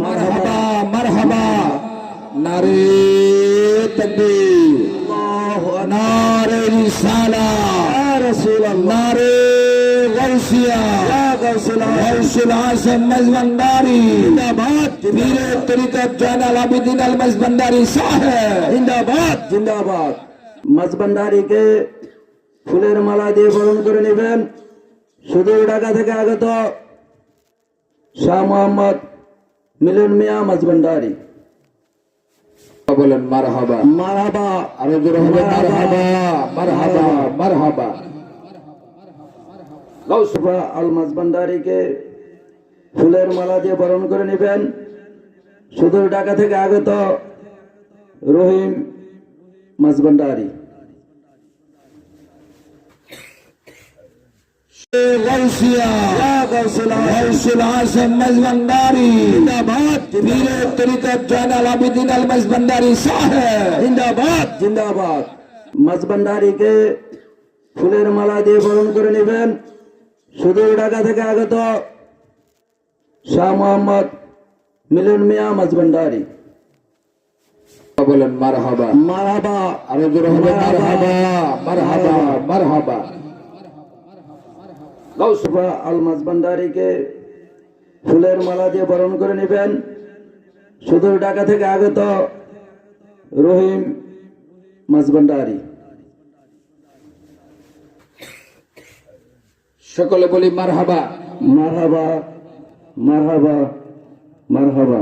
মারহাবা মারহাবা। নারে তাকবীর, নারে রিসালাত, ইয়া রাসূলুল্লাহ, নারে গাউসিয়া, ইয়া গাউসুল আযম মজবন্দারি জিন্দাবাদ, পীরে তরিকত জয়নাল আবেদিন আল মজবন্দারি সাহেব জিন্দাবাদ জিন্দাবাদ। মজবন্দারিকে ফুলের মালা দিয়ে বরণ করে নেবেন। সুদূর ঢাকা থেকে আগত শাহ মোহাম্মদ মিলন মিয়া মজবন্দারি। বলেন মারহাবা মারহাবা, আরো জোরে হবে মারহাবা মারহাবা মারহাবা। গাউসুফা আল মজবন্দারিকে ফুলের মালা দিয়ে বরণ করে নেবেন। সুদূর ঢাকা থেকে আগত রহিম মজবন্দারি। গাউসিয়া, ইয়া গাউসুল আযম মজবন্দারি জিন্দাবাদ, পীরে তরিকত জয়নাল আবেদিন আল মজবন্দারি সাহেব জিন্দাবাদ জিন্দাবাদ। মজবন্দারিকে ফুলের মালা দিয়ে বরণ করে নেবেন। সুদূর ঢাকা থেকে আগত শাহ মোহাম্মদ মিলন মিয়া মজবন্দারি। বলেন মারহাবা মারহাবা, আরো জোরে হবে মারহাবা মারহাবা মারহাবা। গাউসুফা আল মজবন্দারিকে ফুলের মালা দিয়ে বরণ করে নেবেন। সুদূর ঢাকা থেকে আগত রহিম মজবন্দারি। সকলে বলি মারহাবা মারহাবা মারহাবা মারহাবা।